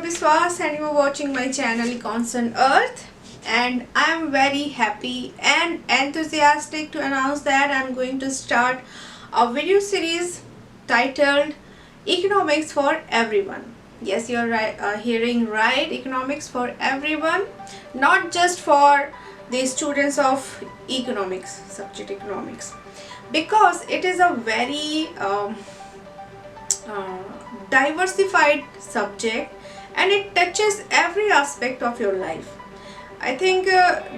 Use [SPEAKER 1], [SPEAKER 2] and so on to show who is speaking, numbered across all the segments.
[SPEAKER 1] Biswas and you are watching my channel Constant Earth, and I am very happy and enthusiastic to announce that I am going to start a video series titled Economics for Everyone. Yes, you are right, hearing right, economics for everyone, not just for the students of economics, subject economics, because it is a very diversified subject and it touches every aspect of your life. I think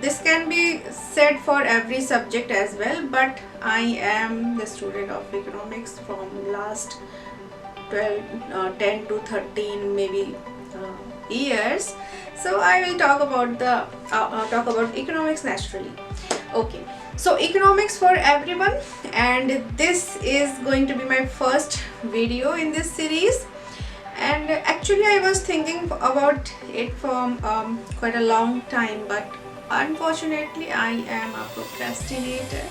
[SPEAKER 1] this can be said for every subject as well, but I am the student of economics from last 10 to 13 maybe years. So I will talk about economics naturally. Okay, so economics for everyone, and this is going to be my first video in this series. And actually I was thinking about it for quite a long time, but unfortunately I am a procrastinator.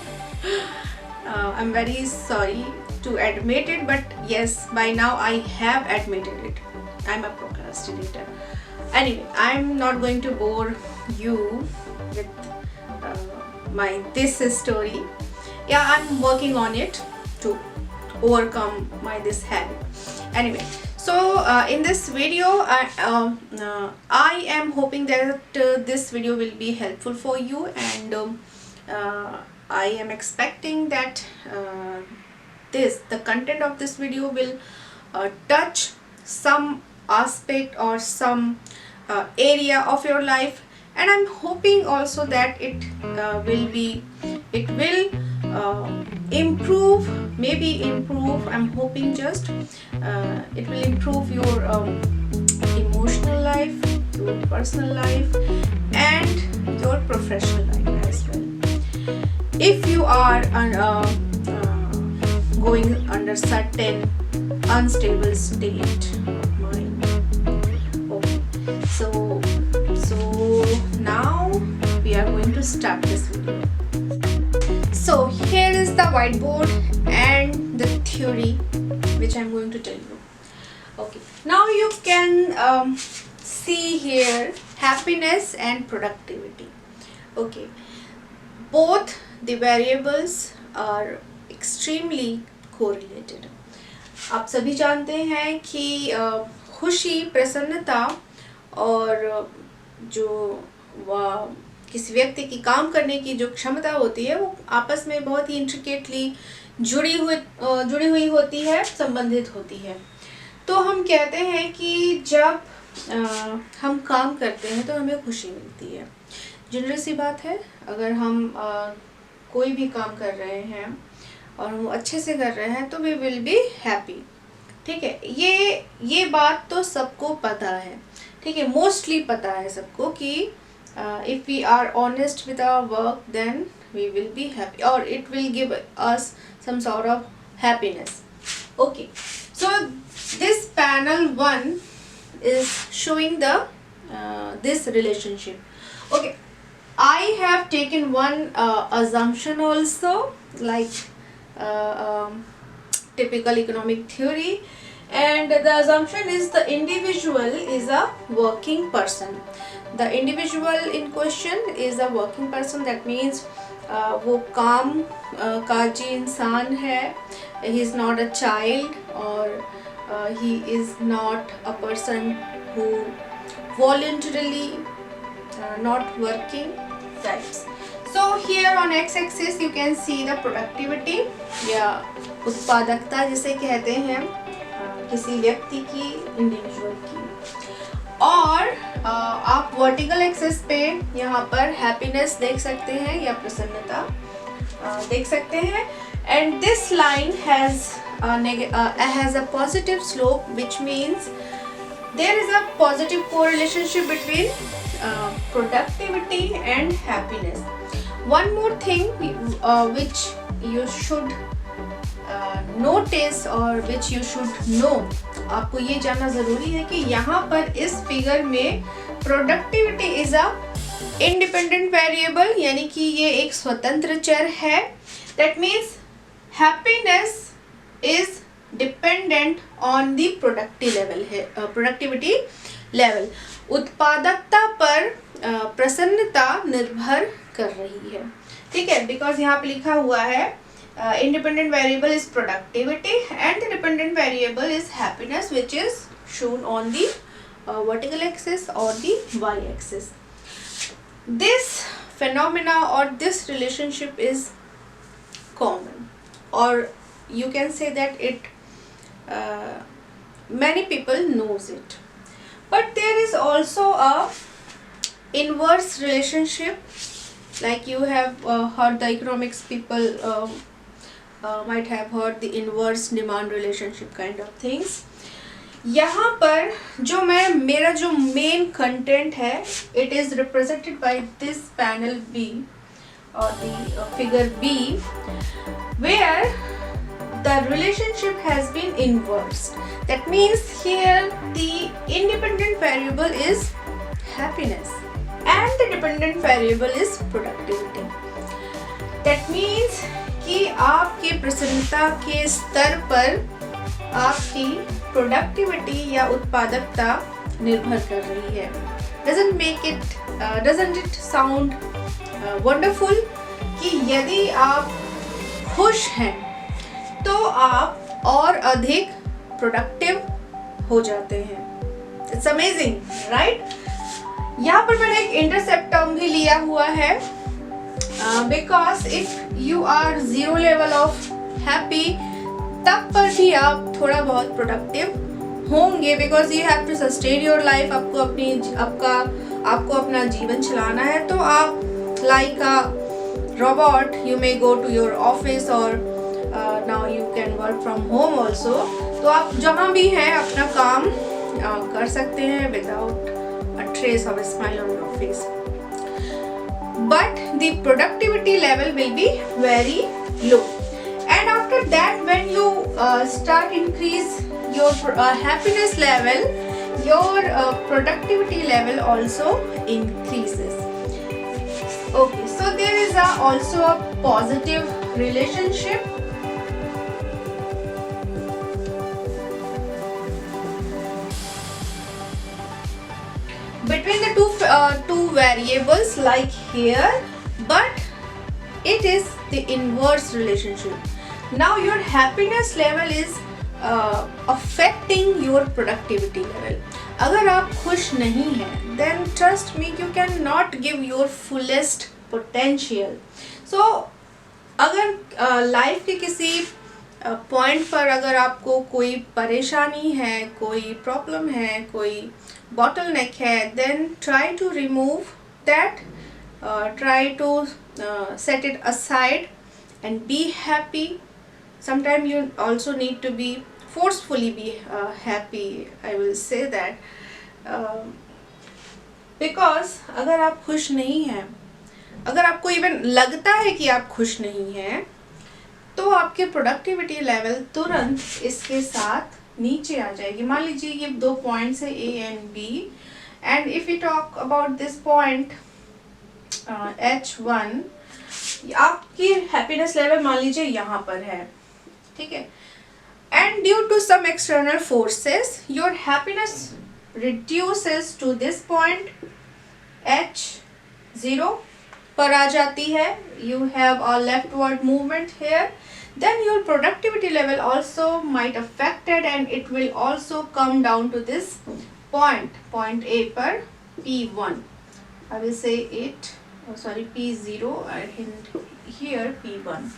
[SPEAKER 1] I'm very sorry to admit it, but yes, by now I have admitted it. I'm a procrastinator. Anyway, I'm not going to bore you with this story. Yeah, I'm working on it to overcome this habit. Anyway, so in this video I am hoping that this video will be helpful for you, and I am expecting that the content of this video will touch some aspect or some area of your life, and I'm hoping also that it will improve, I'm hoping just it will improve your emotional life, your personal life, and your professional life as well. If you are going under certain unstable state of mind. Okay, so now we are going to start this video. So here is the whiteboard and the theory which I'm going to tell you. Okay, now you can see here happiness and productivity. Okay, both the variables are extremely correlated. आप सभी जानते हैं कि खुशी, प्रसन्नता और जो किसी व्यक्ति की काम करने की जो क्षमता होती है वो आपस में बहुत ही इंट्रिकेटली जुड़ी हुई होती है, संबंधित होती है. तो हम कहते हैं कि जब हम काम करते हैं तो हमें खुशी मिलती है. जनरल सी बात है, अगर हम कोई भी काम कर रहे हैं और हम अच्छे से कर रहे हैं तो वी विल बी हैप्पी. ठीक है, ये बात तो सबको पता है. ठीक है, मोस्टली पता है सबको कि if we are honest with our work, then we will be happy, or it will give us some sort of happiness. Okay, so this panel 1 is showing the this relationship. Okay, I have taken one assumption also, like typical economic theory, and the assumption is the individual is a working person. The individual in question is a working person. That means वो काम काजी इंसान है. He is not a child, or he is not a person who voluntarily not working types. So here on x-axis you can see the productivity या उत्पादकता जिसे कहते हैं किसी व्यक्ति की, इंडिविजुअल की. और आप वर्टिकल एक्सिस पे यहाँ पर हैप्पीनेस देख सकते हैं या प्रसन्नता देख सकते हैं. And this line has a positive slope, which means there is a positive correlationship between productivity and happiness. One more thing which you should notice or which you should know, आपको ये जानना ज़रूरी है कि यहाँ पर इस फिगर में productivity is a independent variable, यानी कि ये एक स्वतंत्र चर है. That means happiness is dependent on the productivity level, उत्पादकता पर प्रसन्नता निर्भर कर रही है। ठीक है, बिकॉज यहाँ पे लिखा हुआ है independent variable is productivity and the dependent variable is happiness, which is shown on the vertical axis or the y axis. This phenomena or this relationship is common, or you can say that it many people knows it, but there is also a inverse relationship, like you have heard the economics people might have heard the inverse demand relationship kind of things. यहाँ पर जो मेरा जो main content है, it is represented by this panel B or the figure B, where the relationship has been inversed. That means here the independent variable is happiness and the dependent variable is productivity. That means कि आपके प्रसन्नता के स्तर पर आपकी productivity या उत्पादकता निर्भर कर रही है। Doesn't it sound wonderful कि यदि आप खुश हैं तो आप और अधिक प्रोडक्टिव हो जाते हैं। It's amazing, right? यहाँ पर मैंने एक इंटरसेप्ट टर्म भी लिया हुआ है, because if you are 0 level of happy, तब पर भी आप थोड़ा बहुत प्रोडक्टिव होंगे, because you have to sustain your life. आपको अपना जीवन चलाना है, तो आप like a robot you may go to your office और now you can work from home also. तो आप जहाँ भी हैं अपना काम कर सकते हैं without a trace of a smile on your face, but the productivity level will be very low, and after that when you start increase your happiness level, your productivity level also increases. Okay, so there is also a positive relationship between the two variables like here, but it is the inverse relationship. Now your happiness level is affecting your productivity level. अगर आप खुश नहीं हैं, then trust me, you cannot give your fullest potential. So अगर life के किसी point पर अगर आपको कोई परेशानी है, कोई प्रॉब्लम है, कोई bottleneck है, then try to remove that, try to set it aside and be happy. Sometimes you also need to be forcefully be happy, I will say that, because अगर आप खुश नहीं हैं, अगर आपको इवन लगता है कि आप खुश नहीं हैं, तो आपके प्रोडक्टिविटी लेवल तुरंत इसके साथ नीचे आ जाएगी। मान लीजिए ये 2 पॉइंट्स है A and B, and if you talk about this point H1, आपकी हैप्पीनेस लेवल मान लीजिए यहाँ पर है, ठीक है, and due to some external forces your happiness reduces to this point H0 पर आ जाती है, you have a leftward movement here, then your productivity level also might affected and it will also come down to this point A पर P1, I will say it, P0 and here P1.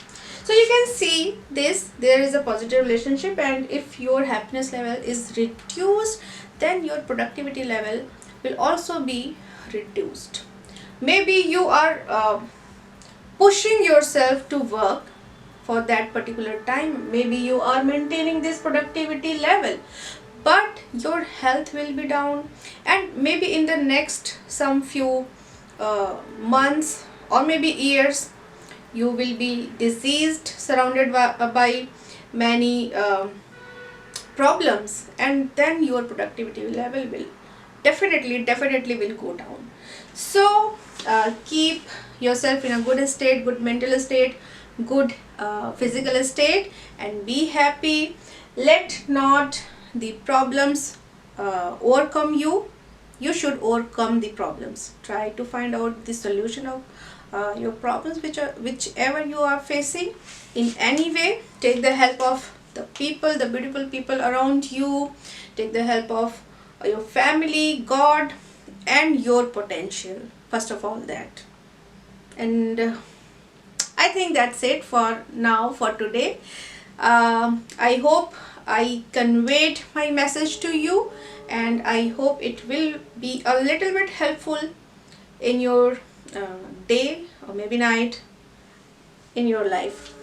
[SPEAKER 1] So you can see this, there is a positive relationship, and if your happiness level is reduced, then your productivity level will also be reduced. Maybe you are pushing yourself to work for that particular time, maybe you are maintaining this productivity level, but your health will be down, and maybe in the next some few months or maybe years you will be diseased, surrounded by many problems, and then your productivity level will definitely will go down. So keep yourself in a good state, good mental state, good physical state, and be happy. Let not the problems overcome you. you should overcome the problems. Try to find out the solution of your problems, whichever you are facing. In any way, take the help of the people, the beautiful people around you. Take the help of your family, God, and your potential. First of all, that. And I think that's it for now, for today. I hope I conveyed my message to you, and I hope it will be a little bit helpful in your day or maybe night in your life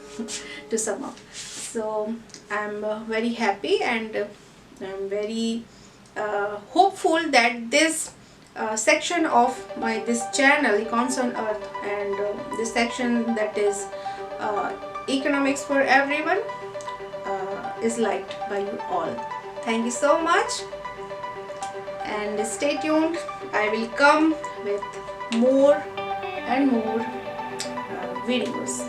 [SPEAKER 1] to sum up. So I'm very happy, and I'm very hopeful that this section of my this channel, Econs on Earth, and this section that is economics for everyone, is liked by you all. Thank you so much, and stay tuned. I will come with more and more videos